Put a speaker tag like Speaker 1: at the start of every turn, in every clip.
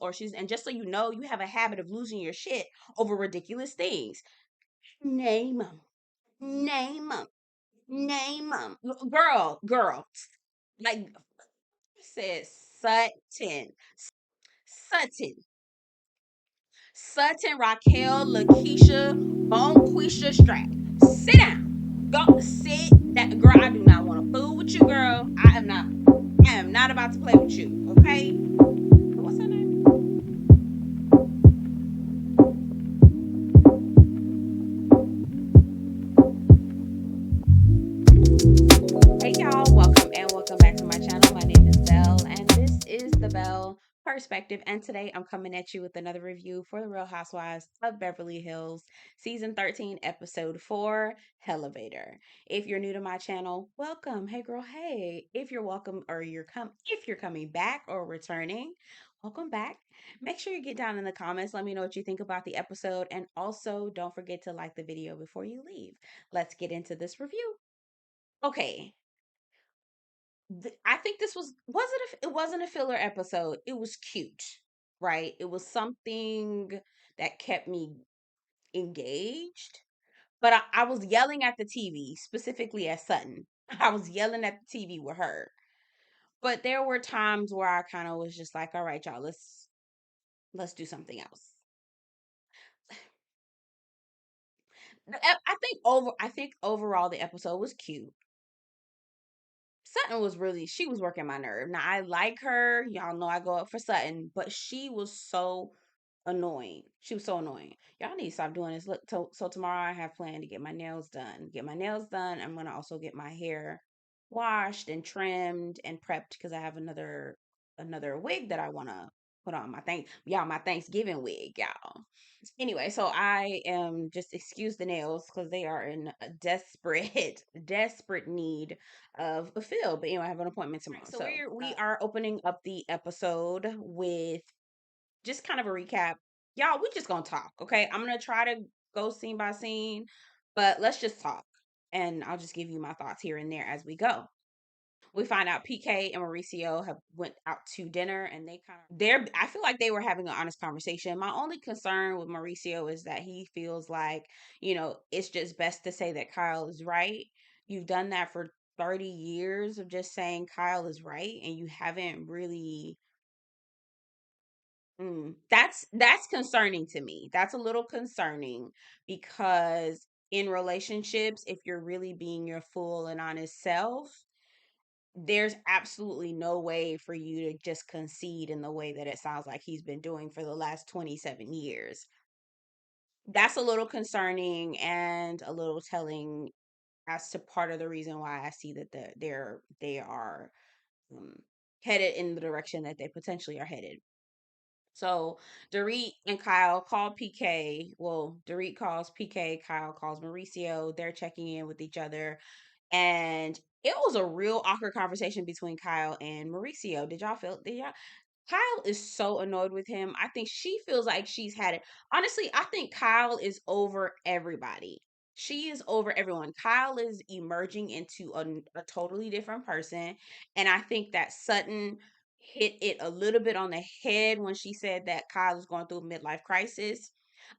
Speaker 1: or she's, and just so you know, you have a habit of losing your shit over ridiculous things. Name them. Name them. Name them. Girl. Like, says Sutton. Sutton. Sutton, Raquel, Lakeisha, Bonquisha Strap. Sit down. Go sit that girl. I do not want to fool with you, girl. I am not about to play with you. Okay? What's her name? Hey y'all, welcome back to my channel. My name is Belle and this is the Belle Perspective, and today I'm coming at you with another review for the Real Housewives of Beverly Hills season 13 episode 4, Hellevator. If you're new to my channel, welcome. Hey girl, hey. If you're welcome or if you're coming back or returning, welcome back. Make sure you get down in the comments, let me know what you think about the episode, and also don't forget to like the video before you leave. Let's get into this review. Okay, I think this it wasn't a filler episode. It was cute, right? It was something that kept me engaged. But I was yelling at the TV, specifically at Sutton. I was yelling at the TV with her. But there were times where I kind of was just like, all right, y'all, let's do something else. I think overall the episode was cute. Sutton was really, she was working my nerve. Now I like her. Y'all know I go up for Sutton, but she was so annoying. She was so annoying. Y'all need to stop doing this. Look, so tomorrow I have planned to get my nails done. Get my nails done. I'm gonna also get my hair washed and trimmed and prepped because I have another wig that I wanna put on my Thanksgiving wig, y'all. Anyway, so I am just excuse the nails because they are in a desperate, desperate need of a fill. But anyway, I have an appointment tomorrow. So we are opening up the episode with just kind of a recap. Y'all, we just gonna talk, okay? I'm gonna try to go scene by scene, but let's just talk. And I'll just give you my thoughts here and there as we go. We find out PK and Mauricio have went out to dinner, and they're I feel like they were having an honest conversation. My only concern with Mauricio is that he feels like, it's just best to say that Kyle is right. You've done that for 30 years of just saying Kyle is right, and you haven't really. That's concerning to me. That's a little concerning because in relationships, if you're really being your full and honest self, there's absolutely no way for you to just concede in the way that it sounds like he's been doing for the last 27 years. That's a little concerning and a little telling as to part of the reason why I see that they are um, headed in the direction that they potentially are headed. So Dorit and Kyle call PK. Well, Dorit calls PK, Kyle calls Mauricio. They're checking in with each other. And it was a real awkward conversation between Kyle and Mauricio. Did y'all Kyle is so annoyed with him. I think she feels like she's had it. Honestly, I think Kyle is over everybody. She is over everyone. Kyle is emerging into a totally different person. And I think that Sutton hit it a little bit on the head when she said that Kyle is going through a midlife crisis.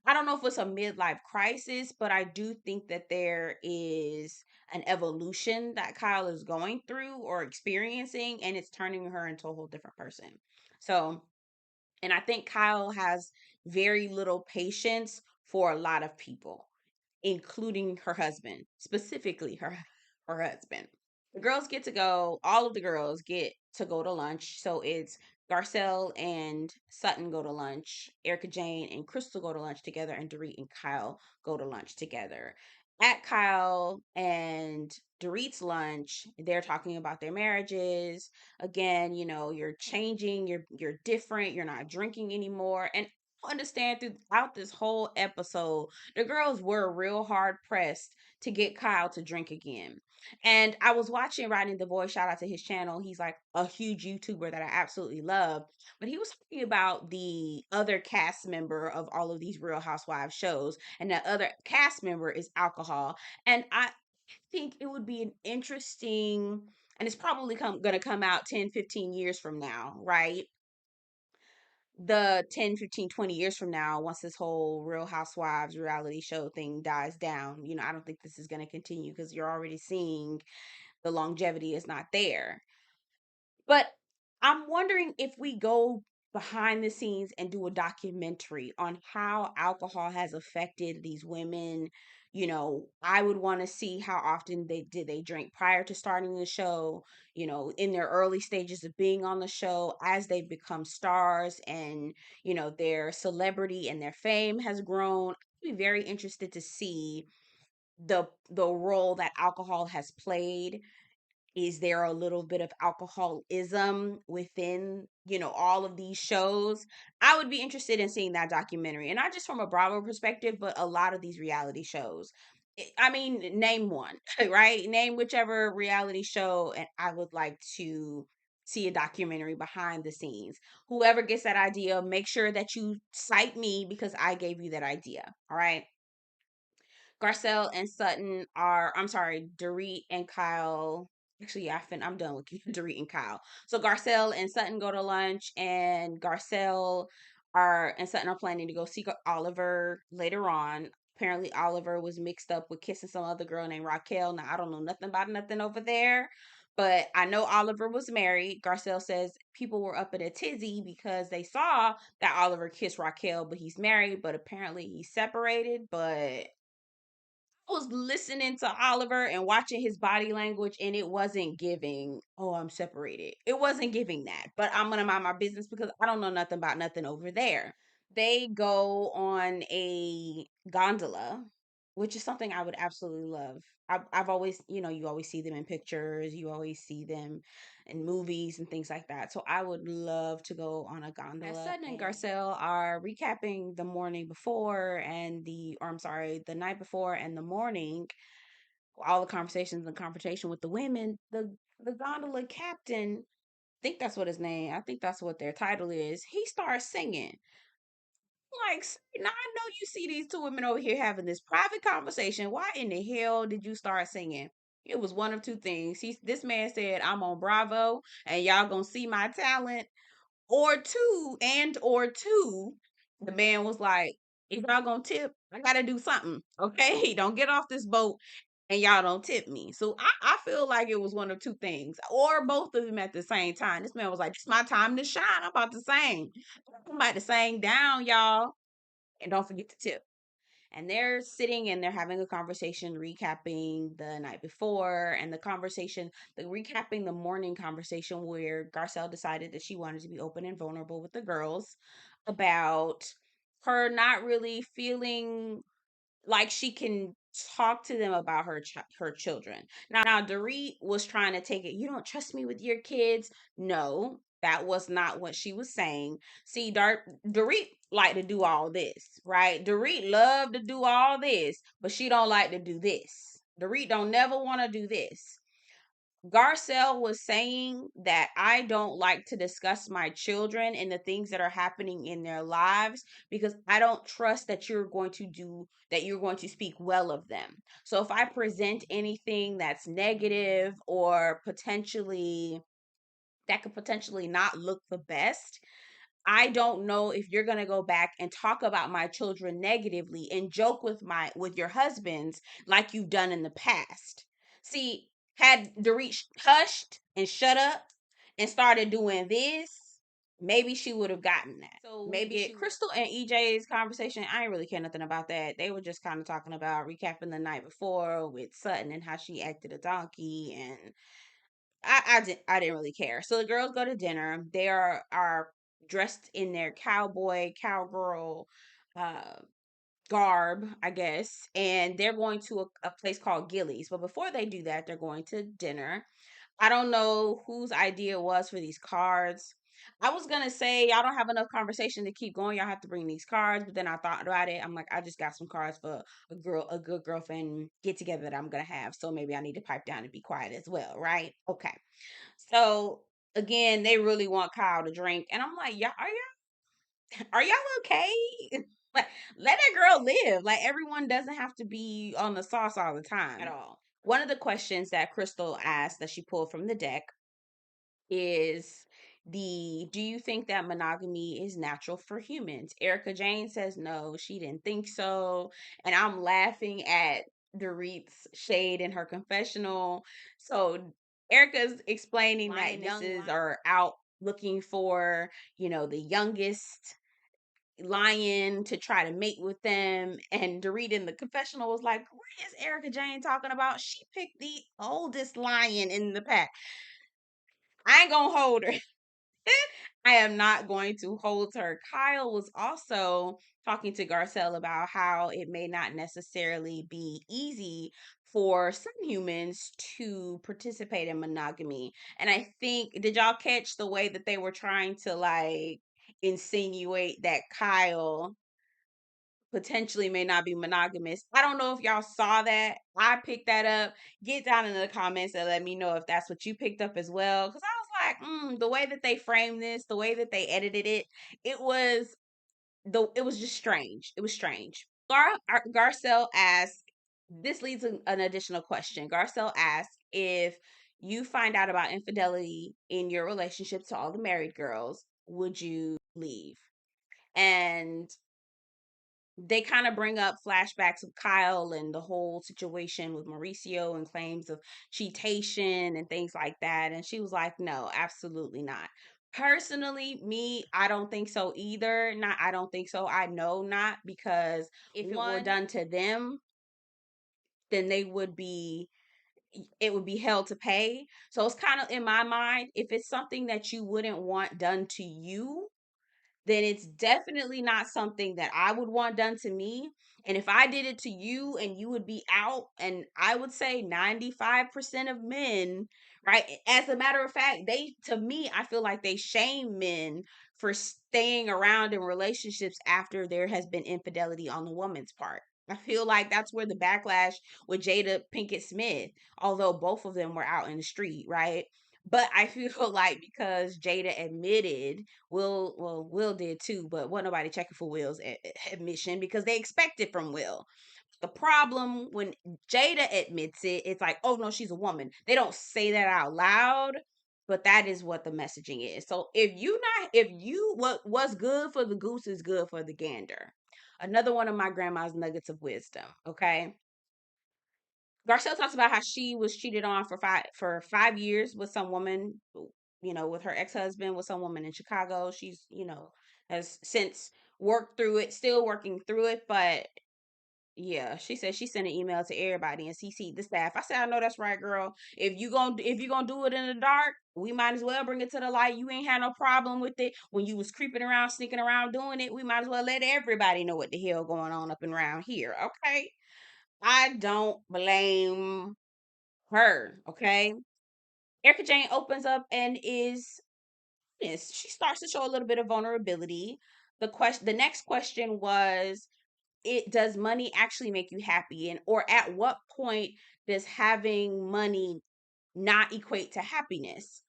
Speaker 1: I don't know if it's a midlife crisis, but I do think that there is an evolution that Kyle is going through or experiencing, and it's turning her into a whole different person. So, and I think Kyle has very little patience for a lot of people, including her husband, specifically her husband. The girls get to go, all of the girls get to go to lunch. So it's Garcelle and Sutton go to lunch, Erika Jane and Crystal go to lunch together, and Dorit and Kyle go to lunch together. At Kyle and Dorit's lunch, they're talking about their marriages. Again, you're changing, you're different, you're not drinking anymore. And I understand throughout this whole episode, the girls were real hard pressed to get Kyle to drink again. And I was watching Riding the Boy, shout out to his channel. He's like a huge YouTuber that I absolutely love. But he was talking about the other cast member of all of these Real Housewives shows. And that other cast member is alcohol. And I think it would be an interesting, and it's probably going to come out 10, 15 years from now, right? the 10, 15, 20 years from now, once this whole Real Housewives reality show thing dies down, I don't think this is going to continue because you're already seeing the longevity is not there. But I'm wondering if we go behind the scenes and do a documentary on how alcohol has affected these women. I would want to see how often they drink prior to starting the show, in their early stages of being on the show, as they've become stars and, their celebrity and their fame has grown. I'd be very interested to see the role that alcohol has played. Is there a little bit of alcoholism within, all of these shows? I would be interested in seeing that documentary, and not just from a Bravo perspective, but a lot of these reality shows. I mean, name one, right? Name whichever reality show, and I would like to see a documentary behind the scenes. Whoever gets that idea, make sure that you cite me because I gave you that idea. All right. Garcelle and Sutton are, I'm sorry, Dorit and Kyle. Actually, yeah, I'm done with Dorit and Kyle. So Garcelle and Sutton go to lunch, and Garcelle and Sutton are planning to go see Oliver later on. Apparently, Oliver was mixed up with kissing some other girl named Raquel. Now, I don't know nothing about nothing over there, but I know Oliver was married. Garcelle says people were up in a tizzy because they saw that Oliver kissed Raquel, but he's married, but apparently he's separated. But was listening to Oliver and watching his body language, and it wasn't giving, oh, I'm separated. It wasn't giving that. But I'm gonna mind my business because I don't know nothing about nothing over there. They go on a gondola, which is something I would absolutely love. I've always, you always see them in pictures, you always see them in movies and things like that. So I would love to go on a gondola. As Sutton and Garcelle are recapping the morning before or I'm sorry, the night before and the morning, all the conversations and confrontation with the women, the gondola captain, I think that's what his name, I think that's what their title is. He starts singing. Like, now I know you see these two women over here having this private conversation. Why in the hell did you start singing? It was one of two things. This man said, I'm on Bravo and y'all gonna see my talent. Or two, the man was like, if y'all gonna tip, I gotta do something. Okay. Don't get off this boat and y'all don't tip me. So I feel like it was one of two things. Or both of them at the same time. This man was like, it's my time to shine. I'm about to sing. I'm about to sing down, y'all. And don't forget to tip. And they're sitting and they're having a conversation, recapping the night before, and recapping the morning conversation where Garcelle decided that she wanted to be open and vulnerable with the girls about her not really feeling like she can talk to them about her children. Now Dorit was trying to take it. You don't trust me with your kids? No, that was not what she was saying. See, Dorit like to do all this, right? Dorit love to do all this, but she don't like to do this. Dorit don't never want to do this. Garcelle was saying that I don't like to discuss my children and the things that are happening in their lives because I don't trust that you're going to speak well of them. So if I present anything that's negative or that could potentially not look the best, I don't know if you're going to go back and talk about my children negatively and joke with your husbands like you've done in the past. See, had Dorit hushed and shut up and started doing this, maybe she would have gotten that. So maybe Crystal and EJ's conversation, I ain't really care nothing about that. They were just kind of talking about recapping the night before with Sutton and how she acted a donkey, and I didn't really care. So the girls go to dinner. They are dressed in their cowgirl uh garb, I guess, and they're going to a place called Gillies. But before they do that, they're going to dinner. I don't know whose idea it was for these cards. I was gonna say y'all don't have enough conversation to keep going. Y'all have to bring these cards, but then I thought about it. I'm like, I just got some cards for a good girlfriend get together that I'm gonna have. So maybe I need to pipe down and be quiet as well, right? Okay. So again, they really want Kyle to drink, and I'm like, are y'all okay? Like, let that girl live. Like, everyone doesn't have to be on the sauce all the time at all. One of the questions that Crystal asked that she pulled from the deck is, do you think that monogamy is natural for humans? Erika Jane says no, she didn't think so. And I'm laughing at Dorit's shade in her confessional. So Erica's explaining that lionesses are out looking for, the youngest lion to try to mate with them. And Dorit in the confessional was like, what is Erika Jane talking about? She picked the oldest lion in the pack. I ain't gonna hold her. I am not going to hold her. Kyle was also talking to Garcelle about how it may not necessarily be easy for some humans to participate in monogamy. And I think, did y'all catch the way that they were trying to like insinuate that Kyle potentially may not be monogamous? I don't know if y'all saw that. I picked that up. Get down in the comments and let me know if that's what you picked up as well. Because I was like, the way that they framed this, the way that they edited it, it was just strange. It was strange. Garcelle asked, this leads an additional question. Garcelle asked, if you find out about infidelity in your relationship to all the married girls, would you leave? And they kind of bring up flashbacks of Kyle and the whole situation with Mauricio and claims of cheatation and things like that. And she was like, no, absolutely not. Personally, me, I don't think so either. Not, I don't think so. I know not, because if it were done to them, then it would be hell to pay. So it's kind of in my mind, if it's something that you wouldn't want done to you, then it's definitely not something that I would want done to me. And if I did it to you and you would be out, and I would say 95% of men, right? As a matter of fact, to me, I feel like they shame men for staying around in relationships after there has been infidelity on the woman's part. I feel like that's where the backlash with Jada Pinkett Smith, although both of them were out in the street, right? But I feel like because Jada admitted, Will did too, but wasn't nobody checking for Will's admission because they expect it from Will. The problem when Jada admits it, it's like, oh no, she's a woman. They don't say that out loud, but that is what the messaging is. So what's good for the goose is good for the gander. Another one of my grandma's nuggets of wisdom. Okay. Garcelle talks about how she was cheated on for 5 years with some woman, with her ex-husband, with some woman in Chicago. She's, has since worked through it, still working through it, but yeah, she said she sent an email to everybody and CC'd the staff. I said, I know that's right, girl. If you gonna do it in the dark, we might as well bring it to the light. You ain't had no problem with it when you was creeping around, sneaking around, doing it. We might as well let everybody know what the hell going on up and around here. Okay, I don't blame her. Okay, Erika Jane opens up and is honest. She starts to show a little bit of vulnerability. The next question was, it does money actually make you happy, and or at what point does having money not equate to happiness?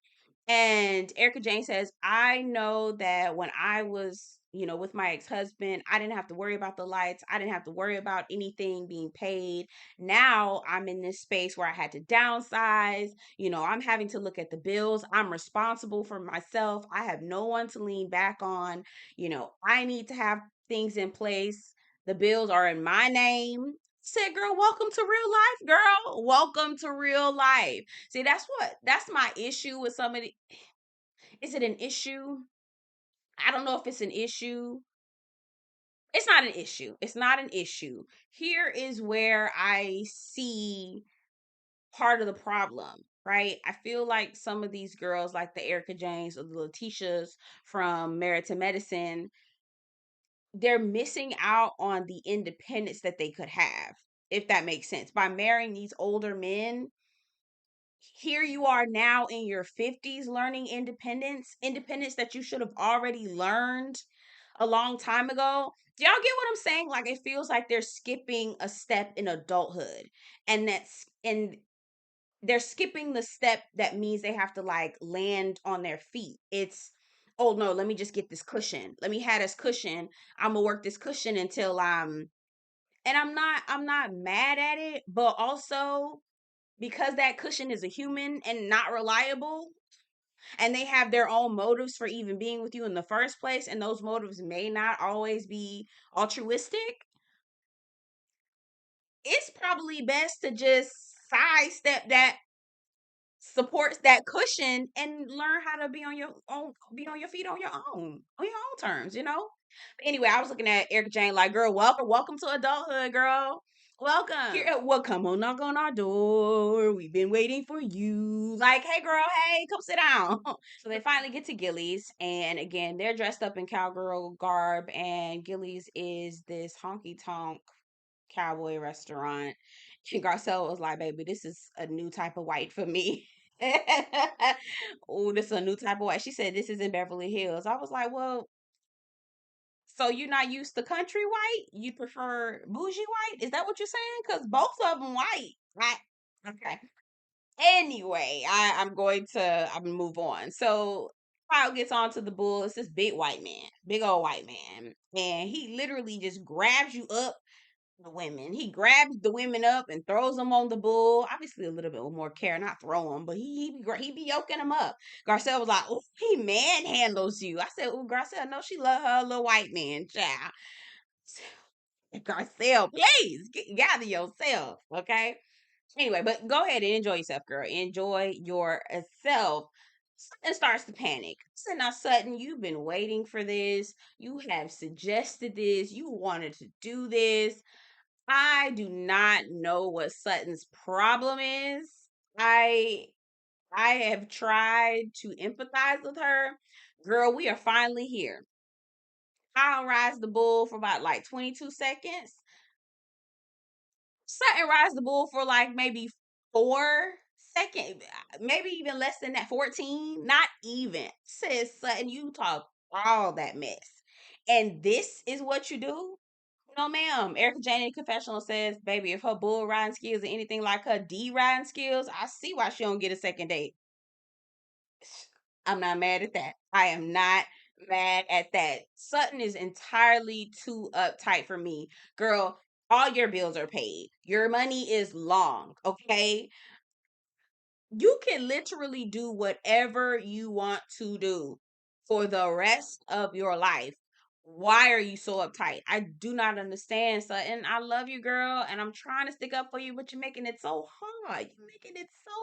Speaker 1: And Erika Jane says, I know that when I was, with my ex-husband, I didn't have to worry about the lights. I didn't have to worry about anything being paid. Now I'm in this space where I had to downsize. I'm having to look at the bills. I'm responsible for myself. I have no one to lean back on. I need to have things in place. The bills are in my name. Said, girl, welcome to real life, girl. Welcome to real life. See, that's my issue with somebody. Is it an issue? I don't know if it's an issue. It's not an issue. It's not an issue. Here is where I see part of the problem, right? I feel like some of these girls, like the Erika Janes or the Letitias from Married to Medicine, they're missing out on the independence that they could have, if that makes sense. By marrying these older men, here you are now in your 50s learning independence that you should have already learned a long time ago. Do y'all get what I'm saying? Like, it feels like they're skipping a step in adulthood, and they're skipping the step that means they have to like land on their feet. It's, oh no, let me just get this cushion. Let me have this cushion. I'm gonna work this cushion until and I'm not mad at it, but also because that cushion is a human and not reliable, and they have their own motives for even being with you in the first place, and those motives may not always be altruistic, it's probably best to just sidestep that, supports that cushion, and learn how to be on your own, be on your feet on your own terms, you know. But anyway, I was looking at Erica Jane like, girl, welcome to adulthood, girl. Welcome. Here, well, come on, knock on our door. We've been waiting for you. Like, hey, girl, hey, come sit down. So they finally get to Gillies, and again, they're dressed up in cowgirl garb, and Gillies is this honky tonk cowboy restaurant. And Garcelle was like, baby, this is a new type of white for me. Oh, this is a new type of white. She said, this is in Beverly Hills. I was like, well, so you're not used to country white? You prefer bougie white? Is that what you're saying? Because both of them white. Right? Okay. Anyway, I'm gonna move on. So Kyle gets onto the bull. It's this big white man, big old white man. And he literally just grabs you up, the women. He grabs the women up and throws them on the bull. Obviously, a little bit more care, not throw them, but he be yoking them up. Garcelle was like, "Oh, he manhandles you." I said, "Oh, Garcelle, no, she love her little white man, child." Garcelle, please gather yourself, okay? Anyway, but go ahead and enjoy yourself, girl. Enjoy yourself. Sutton starts to panic. So now, Sutton, you've been waiting for this. You have suggested this. You wanted to do this. I do not know what Sutton's problem is. I I have tried to empathize with her. Girl, we are finally here. Kyle rides the bull for about like 22 seconds. Sutton rides the bull for like maybe 4 seconds, maybe even less than that, 14. Not even. Says Sutton, you talk all that mess. And this is what you do? No, ma'am. Erica Jane in the confessional says, baby, if her bull riding skills are anything like her D riding skills, I see why she don't get a second date. I'm not mad at that. I am not mad at that. Sutton is entirely too uptight for me. Girl, all your bills are paid. Your money is long, okay? You can literally do whatever you want to do for the rest of your life. Why are you so uptight? I do not understand, Sutton. I love you, girl, and I'm trying to stick up for you, but you're making it so hard. You're making it so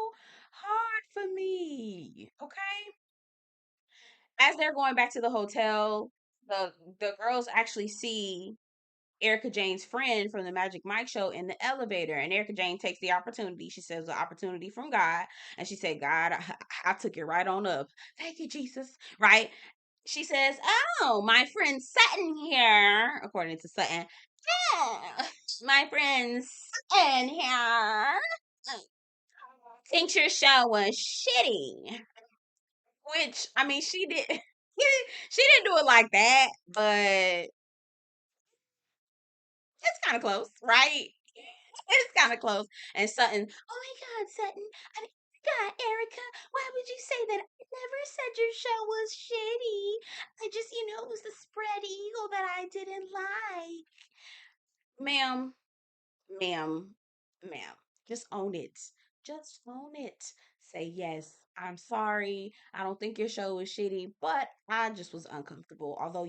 Speaker 1: hard for me. Okay? As they're going back to the hotel, the girls actually see Erica Jane's friend from the Magic Mike show in the elevator, and Erica Jane takes the opportunity. She says, the opportunity from God, and she said, God, I took it right on up. Thank you, Jesus. Right? She says, oh, my friend Sutton here, according to Sutton. Oh, my friend Sutton here thinks your show was shitty. Which, I mean, she did. She didn't do it like that, but it's kind of close, right? It's kind of close. And Sutton, oh my God, Sutton, I mean, God, Erica, why would you say that? I never said your show was shitty. I just, it was the spread eagle that I didn't like. Ma'am, ma'am, ma'am, just own it. Just own it. Say, yes, I'm sorry. I don't think your show was shitty, but I just was uncomfortable. Although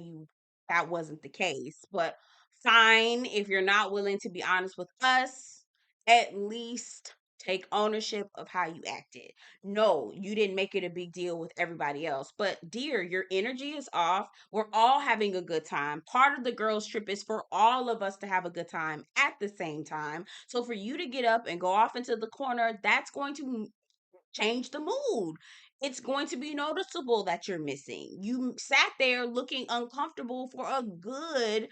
Speaker 1: that wasn't the case. But fine, if you're not willing to be honest with us, at least take ownership of how you acted. No, you didn't make it a big deal with everybody else. But dear, your energy is off. We're all having a good time. Part of the girls' trip is for all of us to have a good time at the same time. So for you to get up and go off into the corner, that's going to change the mood. It's going to be noticeable that you're missing. You sat there looking uncomfortable for a good,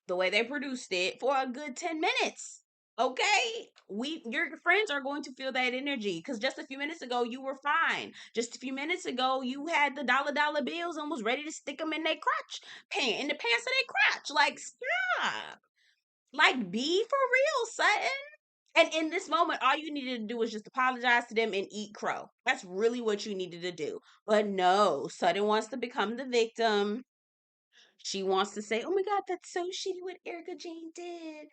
Speaker 1: the way they produced it, for a good 10 minutes. Okay, your friends are going to feel that energy because just a few minutes ago you were fine. Just a few minutes ago you had the dollar bills and was ready to stick them in their crotch, in the pants of their crotch. Like, stop. Like, be for real, Sutton. And in this moment, all you needed to do was just apologize to them and eat crow. That's really what you needed to do. But no, Sutton wants to become the victim. She wants to say, oh my God, that's so shitty what Erica Jane did.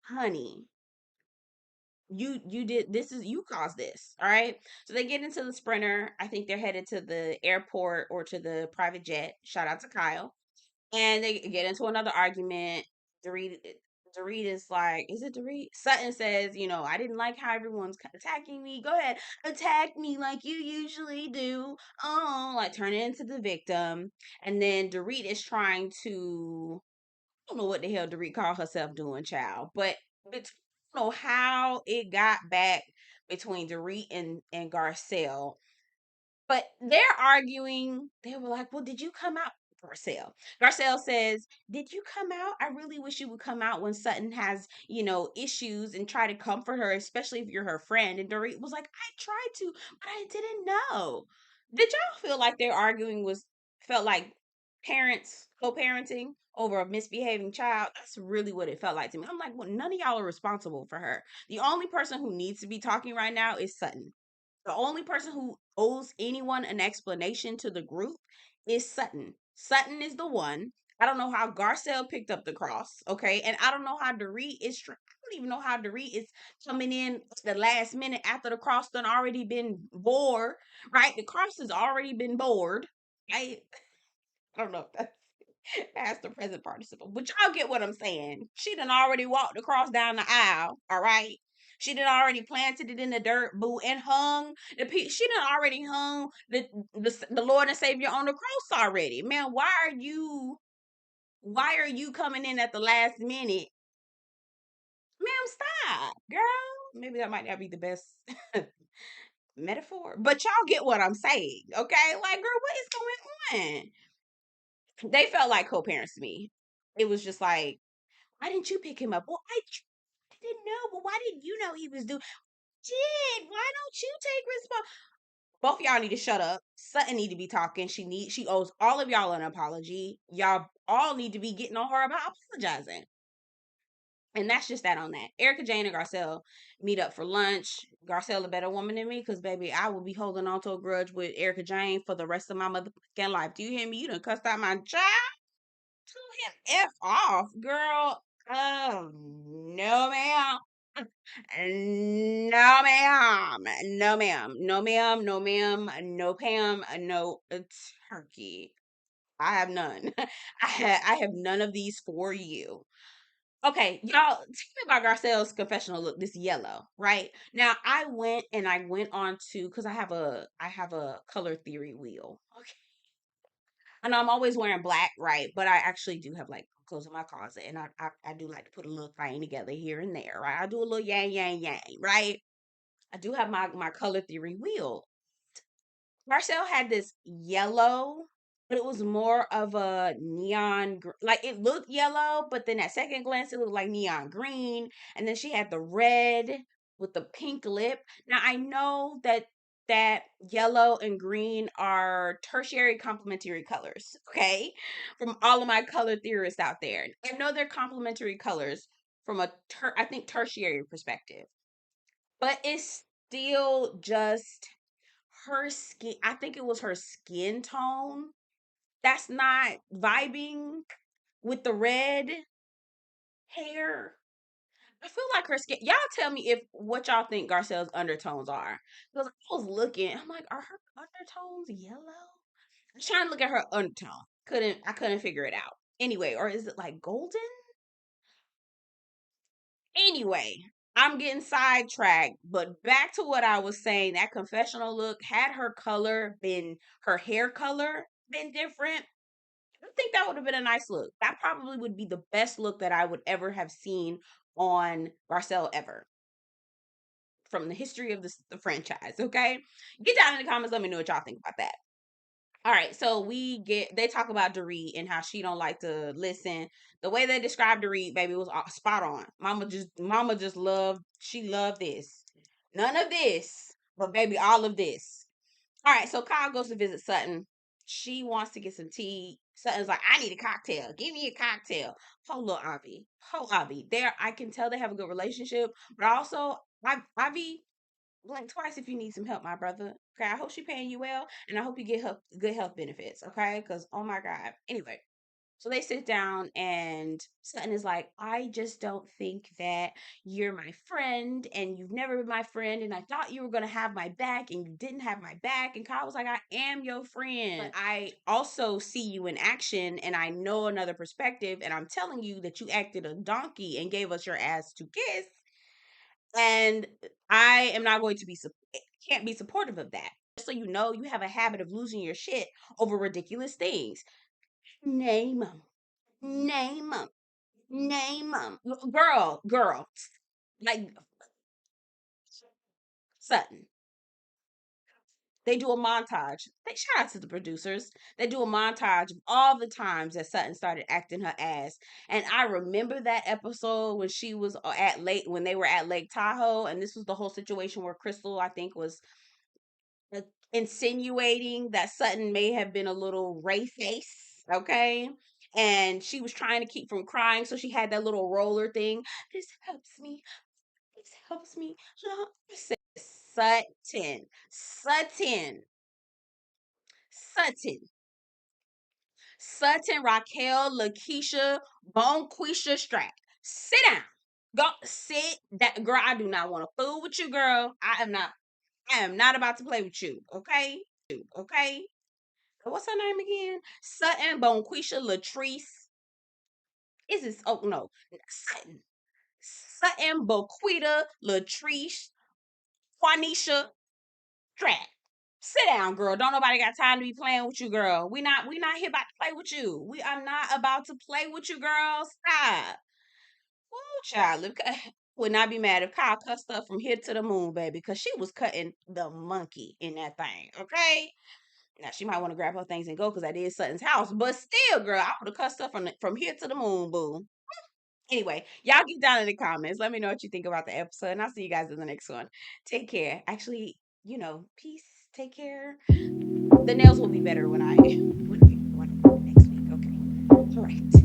Speaker 1: Honey, You did this, is you caused this. All right. So they get into the Sprinter. I think they're headed to the airport or to the private jet. Shout out to Kyle. And they get into another argument. Dorit, Dorit is like, is it Dorit? Sutton says, I didn't like how everyone's attacking me. Go ahead, attack me like you usually do. Oh, like turn it into the victim. And then Dorit is trying to, I don't know what the hell Dorit called herself doing, child, but I don't know how it got back between Dorit and Garcelle, but they're arguing. They were like, well, did you come out? Garcelle. Garcelle says, did you come out? I really wish you would come out when Sutton has, issues and try to comfort her, especially if you're her friend. And Dorit was like, I tried to, but I didn't know. Did y'all feel like their arguing felt like parents co-parenting over a misbehaving child? That's really what it felt like to me. I'm like, well, none of y'all are responsible for her. The only person who needs to be talking right now is Sutton. The only person who owes anyone an explanation to the group is Sutton. Sutton is the one. I don't know how Garcelle picked up the cross, okay? And I don't know how Dorit is. I don't even know how Dorit is coming in at the last minute after the cross done already been bored, right? The cross has already been bored. I don't know if that's past the present participle, but y'all get what I'm saying. She done already walked across down the aisle, all right? She done already planted it in the dirt, boo, and hung the she done already hung the Lord and Savior on the cross already. Man, why are you coming in at the last minute? Ma'am, stop, girl. Maybe that might not be the best metaphor, but y'all get what I'm saying, okay? Like, girl, what is going on? They felt like co-parents to me. It was just like, why didn't you pick him up? Well, I didn't know. But why didn't you know he was doing? Did why don't you take responsibility? Both y'all need to shut up. Sutton need to be talking. She owes all of y'all an apology. Y'all all need to be getting on her about apologizing. And that's just that on that. Erika Jane and Garcelle meet up for lunch. Garcelle a better woman than me because baby, I will be holding on to a grudge with Erika Jane for the rest of my motherfucking life. Do you hear me? You done cussed out my child. Tell him F off, girl. Oh, no, ma'am. No, ma'am. No, ma'am. No, ma'am. No, ma'am. No, Pam. No, turkey. I have none. I have none of these for you. Okay, y'all, tell me about Garcelle's confessional look. This yellow, right? Now, I went on to because I have a color theory wheel. Okay, I know I'm always wearing black, right? But I actually do have like clothes in my closet, and I do like to put a little thing together here and there, right? I do a little yang yang yang, right? I do have my color theory wheel. Marcel had this yellow, but it was more of a neon, like it looked yellow, but then at second glance it looked like neon green. And then she had the red with the pink lip. Now I know that yellow and green are tertiary complementary colors, okay? From all of my color theorists out there. I know they're complementary colors from I think tertiary perspective. But it's still just her skin. I think it was her skin tone that's not vibing with the red hair. I feel like her skin. Y'all tell me if what y'all think Garcelle's undertones are. Because I was looking, I'm like, are her undertones yellow? I was trying to look at her undertone. I couldn't figure it out. Anyway, or is it like golden? Anyway, I'm getting sidetracked, but back to what I was saying. That confessional look, had her hair color been different, I think that would have been a nice look. That probably would be the best look that I would ever have seen on Garcelle ever from the history of the franchise. Okay, get down in the comments. Let me know what y'all think about that. All right, so they talk about Dorit and how she don't like to listen. The way they described Dorit, baby, was spot on. Mama just loved this. None of this, but baby, all of this. All right, so Kyle goes to visit Sutton. She wants to get some tea. Sutton's like, I need a cocktail. Give me a cocktail. Little Avi. Avi. I can tell they have a good relationship, but also, Avi, blink twice if you need some help, my brother. Okay, I hope she paying you well, and I hope you get her good health benefits. Okay, because oh my god. Anyway, So they sit down and Sutton is like, I just don't think that you're my friend and you've never been my friend. And I thought you were going to have my back and you didn't have my back. And Kyle was like, I am your friend. But I also see you in action and I know another perspective. And I'm telling you that you acted a donkey and gave us your ass to kiss. And I am not going to be, can't be supportive of that. So you know, you have a habit of losing your shit over ridiculous things. Name them. Name them. Name them. Girl. Like Sutton. They do a montage. They shout out to the producers. They do a montage of all the times that Sutton started acting her ass. And I remember that episode when she was at Lake, when they were at Lake Tahoe, and this was the whole situation where Crystal, I think, was uh, insinuating that Sutton may have been a little Ray face, okay? And she was trying to keep from crying, so she had that little roller thing. This helps me. This helps me. Sutton, Sutton, Sutton, Sutton, Raquel, Lakeisha, Bonquisha Strat. Sit down. Go sit that girl. I do not want to fool with you, girl. I am not about to play with you. Okay? Okay? What's her name again? Sutton, Bonquisha, Latrice. Is this? Oh no, Sutton, Sutton, Boquita, Latrice, Juanisha, Strat. Sit down, girl. Don't nobody got time to be playing with you, girl. We not here about to play with you. We are not about to play with you, girl. Stop. Ooh, child. Look, would not be mad if Kyle cussed her from here to the moon, baby, because she was cutting the monkey in that thing. Okay. Now she might want to grab her things and go because that is Sutton's house. But still, girl, I would have cussed her from here to the moon, boo. Anyway, y'all get down in the comments. Let me know what you think about the episode, and I'll see you guys in the next one. Take care. Actually, peace. Take care. The nails will be better when I when next week. Okay. All right.